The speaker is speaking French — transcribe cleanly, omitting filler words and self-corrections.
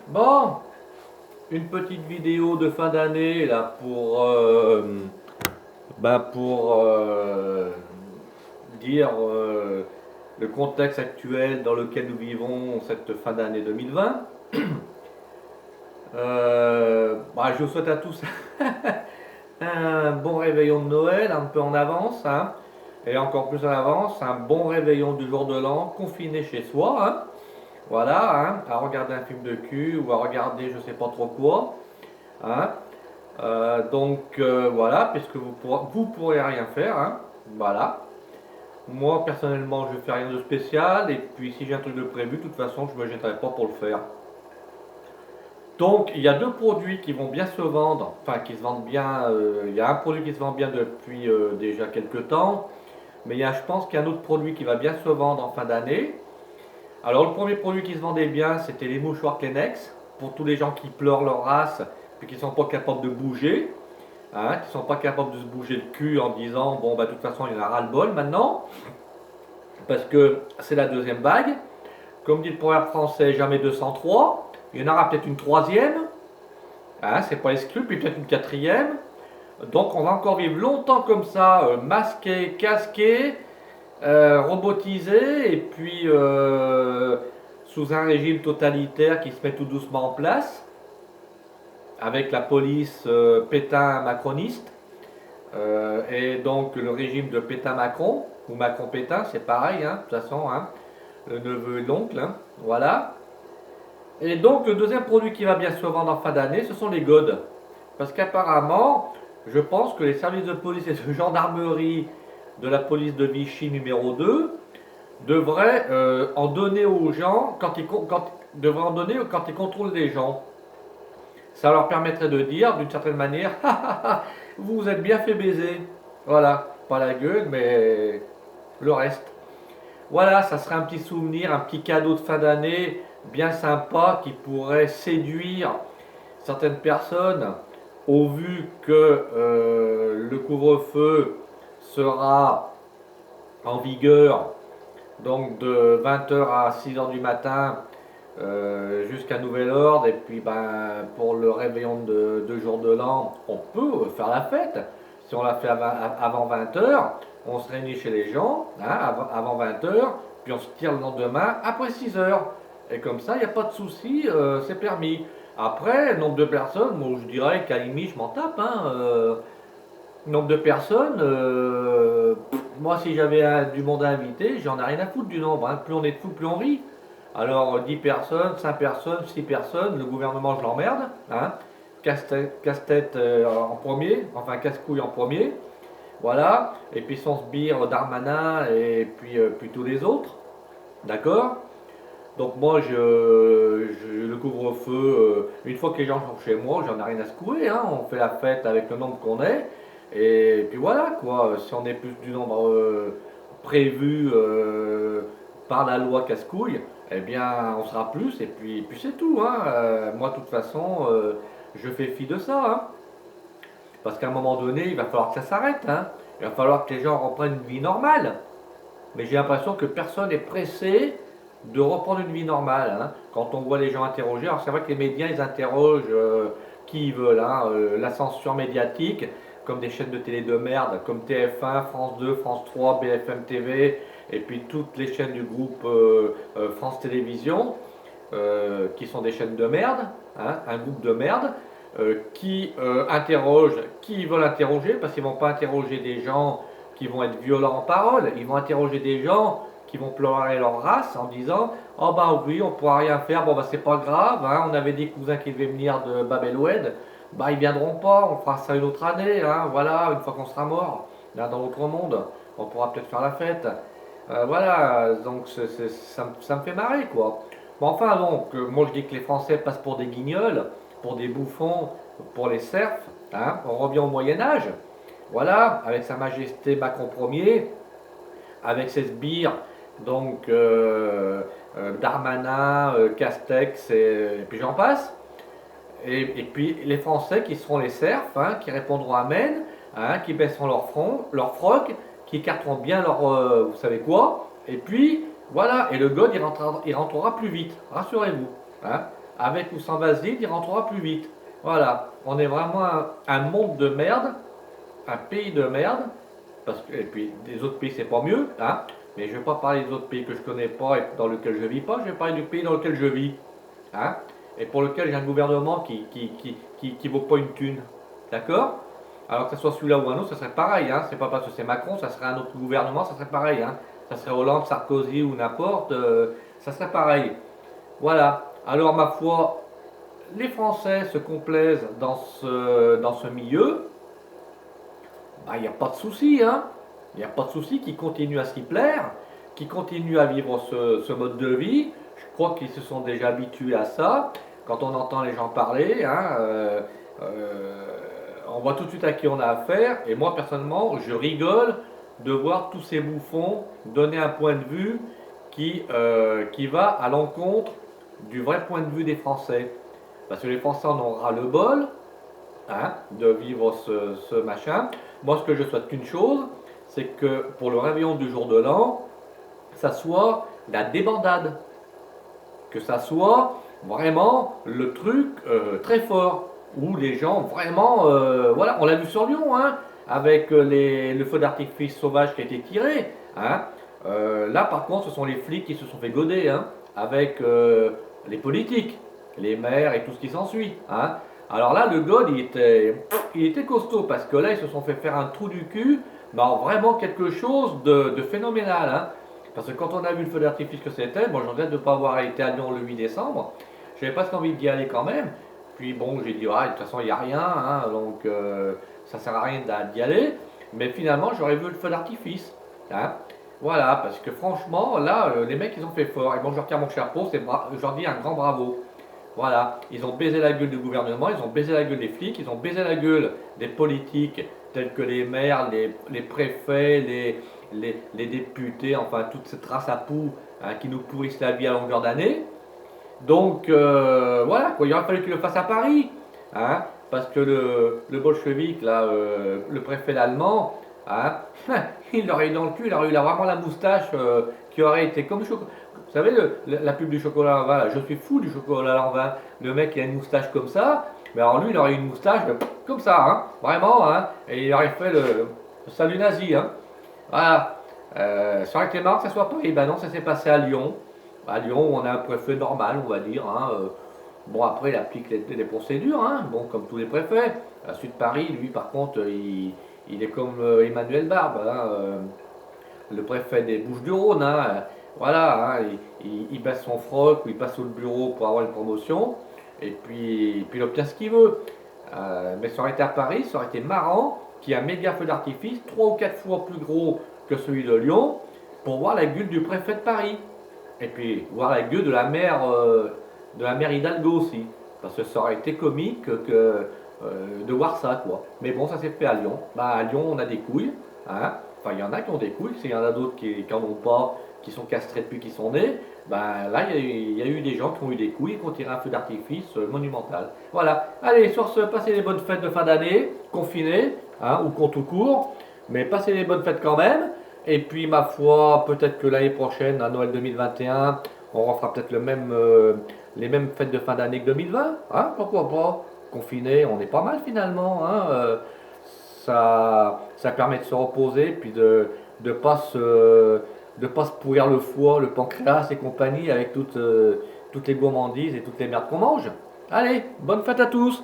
Bon, une petite vidéo de fin d'année là pour dire le contexte actuel dans lequel nous vivons cette fin d'année 2020. Je vous souhaite à tous un bon réveillon de Noël, un peu en avance, hein, et encore plus en avance, un bon réveillon du jour de l'an, confiné chez soi, hein, voilà, hein, à regarder un film de cul ou à regarder je sais pas trop quoi, hein. Voilà, puisque vous pourrez rien faire, hein, voilà. Moi personnellement je fais rien de spécial et puis si j'ai un truc de prévu, de toute façon je me jetterai pas pour le faire. Donc il y a deux produits qui vont bien se vendre, enfin qui se vendent bien. Il y a un produit qui se vend bien depuis déjà quelques temps, mais je pense qu'il y a un autre produit qui va bien se vendre en fin d'année. Alors le premier produit qui se vendait bien, c'était les mouchoirs Kleenex pour tous les gens qui pleurent leur race puis qui sont pas capables de bouger, hein, qui sont pas capables de se bouger le cul en disant bon bah de toute façon il y en a ras le bol maintenant parce que c'est la deuxième vague. Comme dit le proverbe français, jamais 203. Il y en aura peut-être une troisième, hein, c'est pas exclu, puis peut-être une quatrième. Donc on va encore vivre longtemps comme ça, masqué, casqué, robotisé, et puis sous un régime totalitaire qui se met tout doucement en place, avec la police Pétain macroniste, et donc le régime de Pétain-Macron, ou Macron-Pétain, c'est pareil, hein, de toute façon, hein, le neveu et l'oncle, hein, voilà. Et donc le deuxième produit qui va bien se vendre en fin d'année, ce sont les godes. Parce qu'apparemment, je pense que les services de police et de gendarmerie de la police de Vichy numéro 2 devraient en donner aux gens devraient en donner quand ils contrôlent les gens. Ça leur permettrait de dire d'une certaine manière, vous vous êtes bien fait baiser. Voilà, pas la gueule, mais le reste. Voilà, ça serait un petit souvenir, un petit cadeau de fin d'année bien sympa qui pourrait séduire certaines personnes au vu que le couvre-feu sera en vigueur donc de 20 h à 6 h du matin jusqu'à nouvel ordre et puis ben, pour le réveillon de jour de l'an on peut faire la fête si on la fait avant 20 h on se réunit chez les gens hein, avant 20 h puis on se tire le lendemain après 6 h et comme ça il n'y a pas de souci, c'est permis. Après, nombre de personnes, moi je dirais qu'à la limite je m'en tape. Hein, nombre de personnes, moi si j'avais du monde à inviter, j'en ai rien à foutre du nombre. Hein. Plus on est de fous, plus on rit. Alors 10 personnes, 5 personnes, 6 personnes, le gouvernement je l'emmerde. Hein. Casse-tête en premier, enfin casse-couille en premier. Voilà. Et puis son sbire Darmanin et puis tous les autres. D'accord. Donc moi, le couvre-feu, une fois que les gens sont chez moi, j'en ai rien à secouer, hein, on fait la fête avec le nombre qu'on est, et puis voilà, quoi, si on est plus du nombre prévu par la loi casse-couille, eh bien on sera plus, et puis c'est tout, hein. Moi, de toute façon, je fais fi de ça, hein, parce qu'à un moment donné, il va falloir que ça s'arrête, hein. Il va falloir que les gens reprennent une vie normale. Mais j'ai l'impression que personne n'est pressé de reprendre une vie normale. Hein. Quand on voit les gens interroger, alors c'est vrai que les médias, ils interrogent qui ils veulent. Hein. La censure médiatique, comme des chaînes de télé de merde, comme TF1, France 2, France 3, BFM TV, et puis toutes les chaînes du groupe France Télévisions, qui sont des chaînes de merde, hein, un groupe de merde, qui interrogent qui ils veulent interroger, parce qu'ils ne vont pas interroger des gens qui vont être violents en parole, ils vont interroger des gens qui vont pleurer leur race en disant oh bah oui on pourra rien faire, bon bah c'est pas grave, hein, on avait des cousins qui devaient venir de Babel-Oued, bah ils viendront pas, on fera ça une autre année, hein, voilà, une fois qu'on sera mort, là dans l'autre monde, on pourra peut-être faire la fête. Voilà, donc ça me fait marrer quoi. Bon enfin donc, moi je dis que les Français passent pour des guignols, pour des bouffons, pour les serfs, hein, on revient au Moyen-Âge, voilà, avec Sa Majesté Macron Ier, avec ses sbires, donc Darmanin, Castex, et puis j'en passe. Et puis les Français qui seront les serfs, hein, qui répondront Amen, hein, qui baisseront leur front, leur froc, qui écarteront bien leur, vous savez quoi, et puis voilà, et le God il rentrera plus vite, rassurez-vous. Hein. avec ou sans vaseline, il rentrera plus vite. Voilà, on est vraiment un monde de merde, un pays de merde, parce que, et puis des autres pays c'est pas mieux, hein, mais je ne vais pas parler des autres pays que je connais pas et dans lesquels je vis pas, je vais parler du pays dans lequel je vis, hein, et pour lequel j'ai un gouvernement qui vaut pas une thune, d'accord? Alors que ce soit celui-là ou un autre, ça serait pareil, hein, c'est pas parce que c'est Macron, ça serait un autre gouvernement, ça serait pareil, hein, ça serait Hollande, Sarkozy ou n'importe, ça serait pareil. Voilà, alors ma foi, les Français se complaisent dans ce milieu, il n'y a pas de souci, hein. Il n'y a pas de souci qu'ils continuent à s'y plaire, qu'ils continuent à vivre ce mode de vie. Je crois qu'ils se sont déjà habitués à ça. Quand on entend les gens parler, hein, on voit tout de suite à qui on a affaire. Et moi, personnellement, je rigole de voir tous ces bouffons donner un point de vue qui va à l'encontre du vrai point de vue des Français. Parce que les Français en ont ras le bol, hein, de vivre ce machin. Moi, ce que je souhaite qu'une chose, c'est que pour le réveillon du jour de l'an, ça soit la débandade, que ça soit vraiment le truc très fort, où les gens vraiment, voilà, on l'a vu sur Lyon, hein, avec le feu d'artifice sauvage qui a été tiré, hein. Là, par contre, ce sont les flics qui se sont fait goder, hein, avec les politiques, les maires et tout ce qui s'ensuit, hein. Alors là, le god, il était costaud parce que là, ils se sont fait faire un trou du cul, mais vraiment quelque chose de phénoménal, hein. Parce que quand on a vu le feu d'artifice que c'était, moi je regrette de ne pas avoir été à Lyon le 8 décembre, j'avais presque envie d'y aller quand même. Puis bon, j'ai dit, ah, de toute façon, il n'y a rien, hein, donc ça sert à rien d'y aller. Mais finalement, j'aurais vu le feu d'artifice, hein. Voilà, parce que franchement, là, les mecs, ils ont fait fort. Et bon, je leur tire mon chapeau, je leur dis un grand bravo. Voilà, ils ont baisé la gueule du gouvernement, ils ont baisé la gueule des flics, ils ont baisé la gueule des politiques tels que les maires, les préfets, les députés, enfin toute cette race à poux, hein, qui nous pourrissent la vie à longueur d'année. Donc voilà, quoi, il aurait fallu qu'ils le fassent à Paris, hein, parce que le bolchevique, là, le préfet allemand, hein, il l'aurait eu dans le cul, il aurait eu vraiment la moustache qui aurait été comme du chocolat. Vous savez, la pub du chocolat en vin, là, je suis fou du chocolat en vin. Le mec il a une moustache comme ça, mais alors lui il aurait eu une moustache comme ça, hein, vraiment, hein, et il aurait fait le salut nazi, hein. Voilà. Ça aurait été marrant que ça soit pas. Et ben non, ça s'est passé à Lyon. À Lyon, on a un préfet normal, on va dire, hein. Bon, après, il applique les procédures, hein, bon, comme tous les préfets. À Sud Paris, lui, par contre, il est comme Emmanuel Barbe, hein, le préfet des Bouches-du-Rhône, hein. Voilà, hein, il baisse son froc ou il passe au bureau pour avoir une promotion. Et puis il obtient ce qu'il veut. Mais ça aurait été à Paris, ça aurait été marrant qu'il y ait un méga feu d'artifice, 3 ou 4 fois plus gros que celui de Lyon, pour voir la gueule du préfet de Paris. Et puis voir la gueule de la mère Hidalgo aussi. Parce que ça aurait été comique de voir ça, quoi. Mais bon, ça s'est fait à Lyon. Bah, à Lyon, on a des couilles, hein. Enfin, il y en a qui ont des couilles, il y en a d'autres qui n'en ont pas, qui sont castrés depuis qu'ils sont nés. Ben là, il y a eu des gens qui ont eu des couilles et qui ont tiré un feu d'artifice monumental. Voilà. Allez, sur ce, passez les bonnes fêtes de fin d'année, confinés, hein, ou compte tout court. Mais passez les bonnes fêtes quand même. Et puis, ma foi, peut-être que l'année prochaine, à Noël 2021, on refera peut-être les mêmes fêtes de fin d'année que 2020. Hein, pourquoi pas? Confiné, on est pas mal finalement, hein. Ça permet de se reposer, puis de pas se pourrir le foie, le pancréas et compagnie avec toutes les gourmandises et toutes les merdes qu'on mange. Allez, bonne fête à tous!